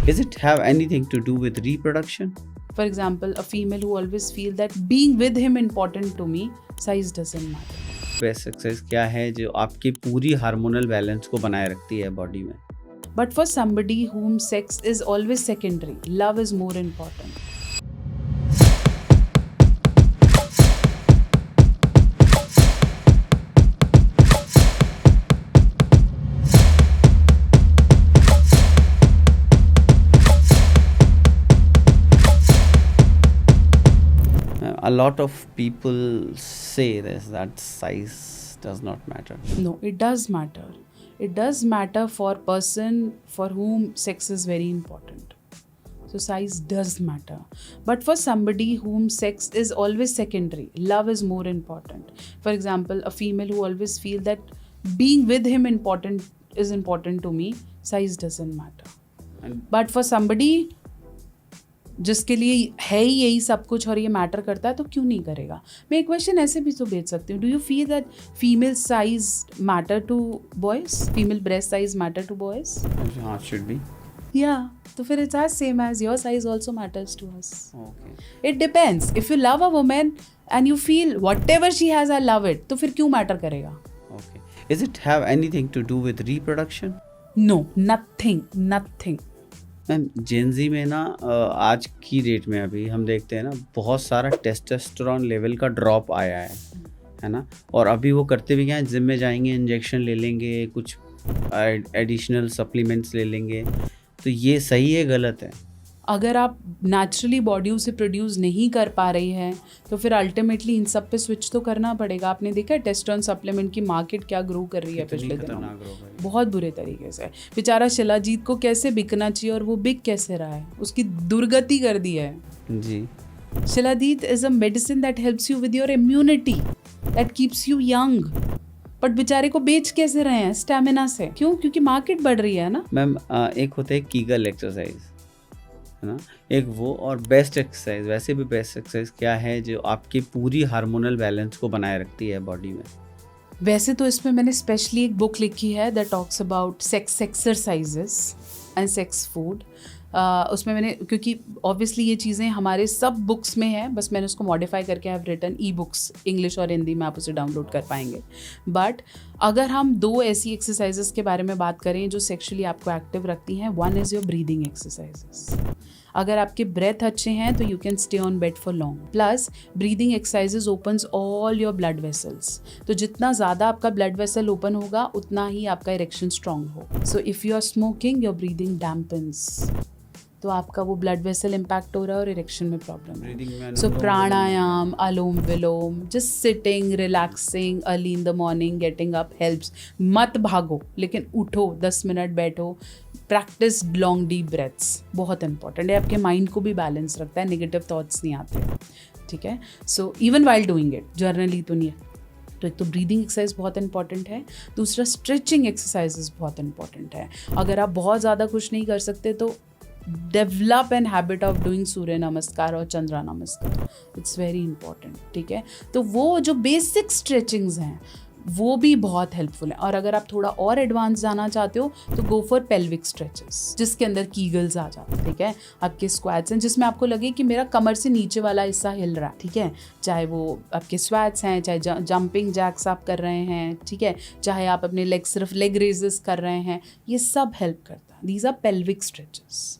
Is it have anything to do with reproduction? For example, a female who always feel that being with him important to me, size doesn't matter. Best exercise क्या है जो आपकी पूरी hormonal balance को बनाए रखती है body में? But for somebody whom sex is always secondary, love is more important. A lot of people say this, that size does not matter. No, it does matter. It does matter for person for whom sex is very important. So size does matter. But for somebody whom sex is always secondary, love is more important. For example, a female who always feel that being with him is important to me, size doesn't matter. And But for somebody जिसके लिए है ही यही सब कुछ और ये matter करता है तो क्यों नहीं करेगा. मैं एक क्वेश्चन ऐसे भी तो भेज सकती हूँ, do you feel that female size matter to boys, female breast size matter to boys? हाँ, should be. या तो फिर it's as same as your size also matters to us. Okay. It depends. If you love a women and you feel whatever she has I love it, तो फिर क्यों matter करेगा? Okay. Is it have anything to do with reproduction? No, nothing. Ma'am Gen Z में ना आज की date में अभी हम देखते हैं ना बहुत सारा टेस्टोस्टेरोन लेवल का ड्रॉप आया है ना. और अभी वो करते भी क्या है, जिम में जाएंगे, इंजेक्शन ले लेंगे, कुछ एडिशनल सप्लीमेंट्स ले लेंगे. तो ये सही है, गलत है? अगर आप नेचुरली बॉडी उसे प्रोड्यूस नहीं कर पा रही है तो फिर अल्टीमेटली इन सब पे स्विच तो करना पड़ेगा. आपने देखा है टेस्टोस्टेरोन सप्लीमेंट की मार्केट क्या ग्रो कर रही है पिछले दिनों में, बहुत बुरे तरीके से. बेचारा शिलाजीत को कैसे बिकना चाहिए और वो बिक कैसे रहा है, उसकी दुर्गति कर दी है जी. Shilajit is a medicine that helps you with your immunity, that keeps you young. But बेचारे को बेच कैसे रहे हैं? स्टेमिना से. क्यों? क्योंकि मार्केट बढ़ रही है ना. मैम एक होता है कीगल एक्सरसाइज, है ना, एक वो, और बेस्ट एक्सरसाइज. वैसे भी बेस्ट एक्सरसाइज क्या है जो आपकी पूरी हार्मोनल बैलेंस को बनाए रखती है बॉडी में? वैसे तो इसमें मैंने स्पेशली एक बुक लिखी है that talks about sex exercises and sex food. उसमें मैंने, क्योंकि ऑब्वियसली ये चीज़ें हमारे सब बुक्स में है, बस मैंने उसको मॉडिफाई करके have written ebooks, English और हिंदी में आप उसे डाउनलोड कर पाएंगे. बट अगर हम दो ऐसी एक्सरसाइजेस के बारे में बात करें जो सेक्शुअली आपको एक्टिव रखती हैं, one is your breathing exercises. अगर आपके ब्रेथ अच्छे हैं तो you can stay on bed for long. Plus breathing exercises opens all your blood vessels. तो जितना ज़्यादा आपका ब्लड वेसल ओपन होगा उतना ही आपका इरेक्शन स्ट्रांग हो. So if you are smoking, your breathing dampens, तो आपका वो ब्लड वेसल इम्पैक्ट हो रहा है और इरेक्शन में प्रॉब्लम है. So pranayama, alom vilom, just sitting, relaxing early in the morning, getting up helps. मत भागो लेकिन उठो, 10 मिनट बैठो, प्रैक्टिस लॉन्ग डीप ब्रेथ्स, बहुत इंपॉर्टेंट है. आपके माइंड को भी बैलेंस रखता है, नेगेटिव थॉट्स नहीं आते. ठीक है. So even while doing it, generally तो नहीं है. तो एक तो ब्रीदिंग एक्सरसाइज बहुत इंपॉर्टेंट है. दूसरा स्ट्रेचिंग एक्सरसाइजेज बहुत इंपॉर्टेंट है. अगर आप बहुत ज़्यादा कुछ नहीं कर सकते तो develop an habit of doing surya namaskar और chandra namaskar. It's very important. ठीक है. तो वो जो बेसिक स्ट्रेचिंग्स हैं वो भी बहुत हेल्पफुल है. और अगर आप थोड़ा और एडवांस जाना चाहते हो तो गो फॉर पेल्विक स्ट्रेचेस, जिसके अंदर कीगल्स आ जाते हैं. ठीक है. आपके स्क्वाट्स हैं जिसमें आपको लगे कि मेरा कमर से नीचे वाला हिस्सा हिल रहा है. ठीक है. चाहे वो आपके स्क्वाट्स हैं, चाहे जंपिंग जैक्स आप कर रहे हैं, ठीक है, चाहे आप अपने लेग सिर्फ लेग रेजेस कर रहे हैं, ये सब हेल्प करता है. These are pelvic stretches.